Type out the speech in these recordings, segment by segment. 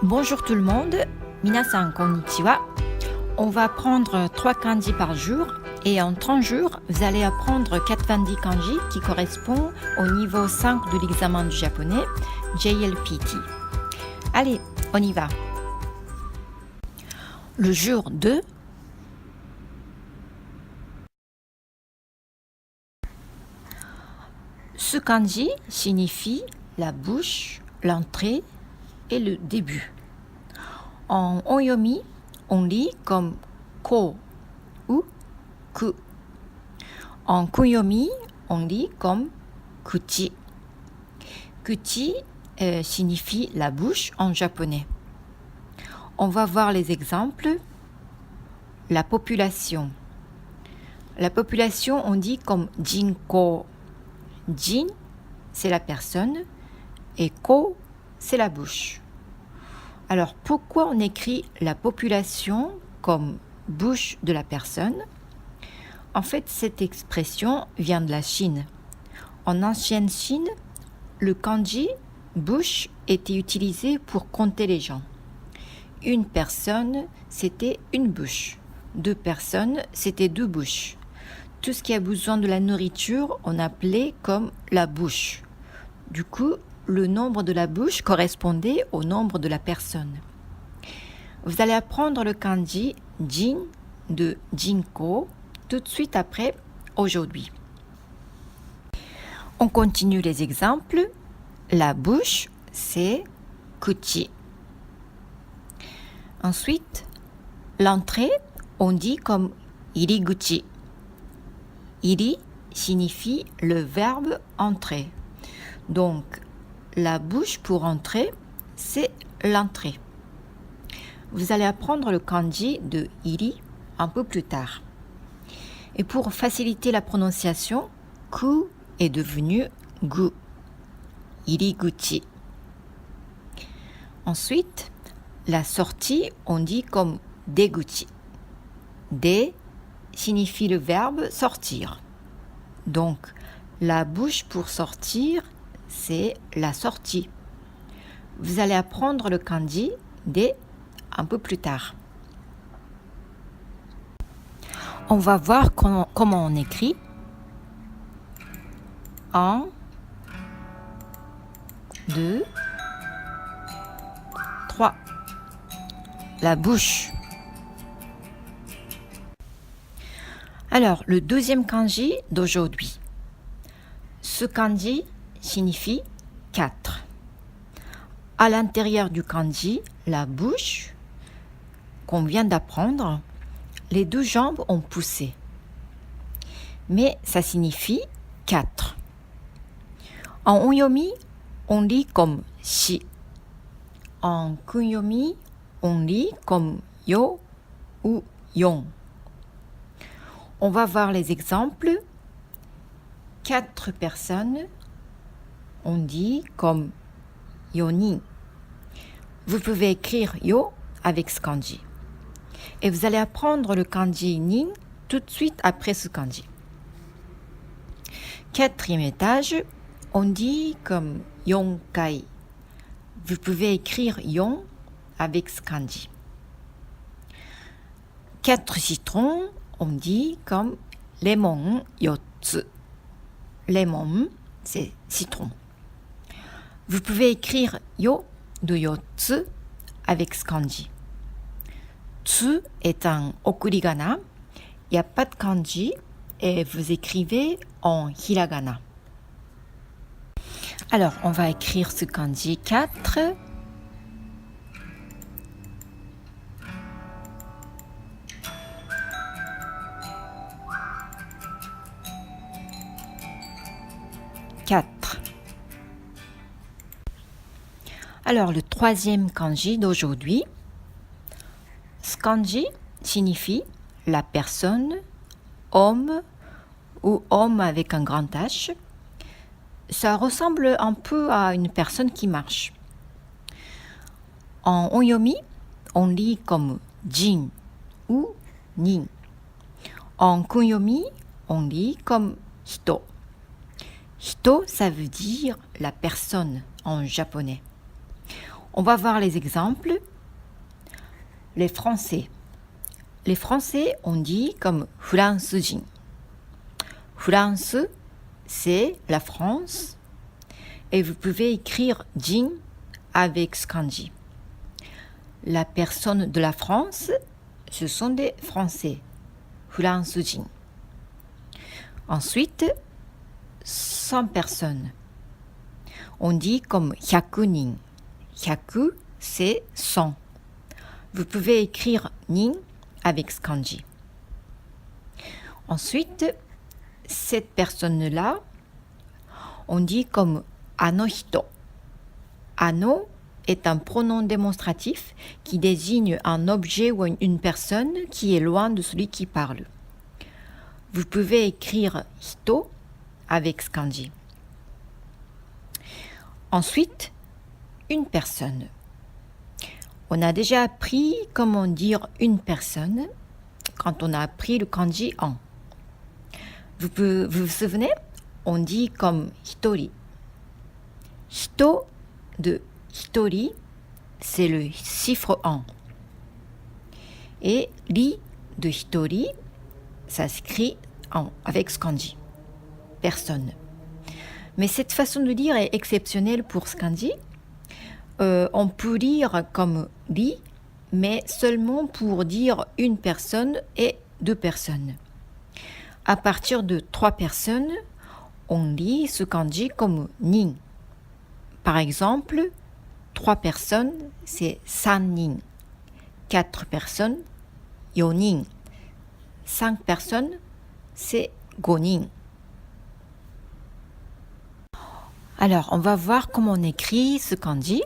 Bonjour tout le monde, minasan konnichiwa. On va apprendre 3 kanji par jour et en 30 jours, vous allez apprendre 90 kanji qui correspondent au niveau 5 de l'examen du japonais JLPT. Allez, on y va. Le jour 2, ce kanji signifie la bouche, l'entrée et le début. En onyomi, on lit comme ko ou ku. En kunyomi, on lit comme kuchi. Kuchi signifie la bouche en japonais. On va voir les exemples. La population. La population, on dit comme jinko. Jin, c'est la personne et ko, c'est la bouche. Alors, pourquoi on écrit la population comme bouche de la personne? En fait, cette expression vient de la Chine. En ancienne Chine, le kanji bouche était utilisé pour compter les gens. Une personne, c'était une bouche. 2 personnes, c'était 2 bouches. Tout ce qui a besoin de la nourriture, on appelait comme la bouche. Du coup, le nombre de la bouche correspondait au nombre de la personne. Vous allez apprendre le kanji jin de jinko tout de suite après aujourd'hui. On continue les exemples. La bouche, c'est kuchi. Ensuite, l'entrée, on dit comme iriguchi. Iri signifie le verbe entrer. Donc, la bouche pour entrer, c'est l'entrée. Vous allez apprendre le kanji de iri un peu plus tard. Et pour faciliter la prononciation, ku est devenu gu. Iriguchi. Ensuite, la sortie, on dit comme deguchi. De signifie le verbe sortir. Donc, la bouche pour sortir, c'est la sortie. Vous allez apprendre le kanji de un peu plus tard. On va voir comment on écrit. 1, 2, 3. La bouche. Alors, le deuxième kanji d'aujourd'hui. Ce kanji signifie 4. À l'intérieur du kanji, la bouche, qu'on vient d'apprendre, les 2 jambes ont poussé. Mais ça signifie 4. En onyomi, on lit comme shi. En kunyomi, on lit comme yo ou yon. On va voir les exemples. 4 personnes, on dit comme yonin. Vous pouvez écrire yo avec ce kanji. Et vous allez apprendre le kanji nin tout de suite après ce kanji. 4e étage, on dit comme yonkai. Vous pouvez écrire yon avec ce kanji. 4 citrons, on dit comme lemon yotsu. Lemon, c'est citron. Vous pouvez écrire yo de yotsu avec ce kanji. Tsu est un okurigana. Il n'y a pas de kanji et vous écrivez en hiragana. Alors, on va écrire ce kanji 4. Alors, le 3e kanji d'aujourd'hui. Ce kanji signifie la personne, homme ou homme avec un grand H. Ça ressemble un peu à une personne qui marche. En onyomi, on lit comme jin ou nin. En kunyomi, on lit comme hito. Hito, ça veut dire la personne en japonais. On va voir les exemples. Les Français. Les Français, on dit comme フランス人. France, c'est la France. Et vous pouvez écrire jin avec ce kanji. La personne de la France, ce sont des Français. フランス人. Ensuite, 100 personnes. On dit comme 100 人. 100, c'est 100. Vous pouvez écrire nin avec ce kanji. Ensuite, cette personne-là, on dit comme ano hito. Ano est un pronom démonstratif qui désigne un objet ou une personne qui est loin de celui qui parle. Vous pouvez écrire hito avec ce kanji. Ensuite, une personne. On a déjà appris comment dire une personne quand on a appris le kanji en. Vous vous souvenez? On dit comme hitori. Hito de hitori, c'est le chiffre en. Et ri de hitori, ça s'écrit en avec ce kanji. Personne. Mais cette façon de dire est exceptionnelle pour ce kanji. On peut lire comme ri, mais seulement pour dire une personne et deux personnes. À partir de 3 personnes, on lit ce kanji comme nin. Par exemple, 3 personnes, c'est san nin. 4 personnes, yonin. 5 personnes, c'est gonin. Alors, on va voir comment on écrit ce kanji.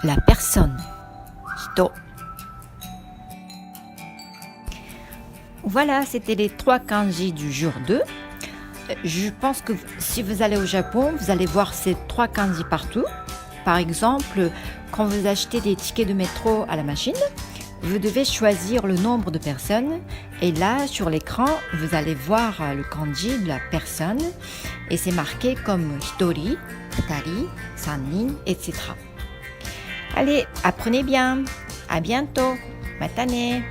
La personne, hito. Voilà, c'était les 3 kanji du jour 2. Je pense que si vous allez au Japon, vous allez voir ces 3 kanji partout. Par exemple, quand vous achetez des tickets de métro à la machine, vous devez choisir le nombre de personnes. Et là, sur l'écran, vous allez voir le kanji de la personne. Et c'est marqué comme hitori, futari, sannin, etc. Allez, apprenez bien. À bientôt. Matane.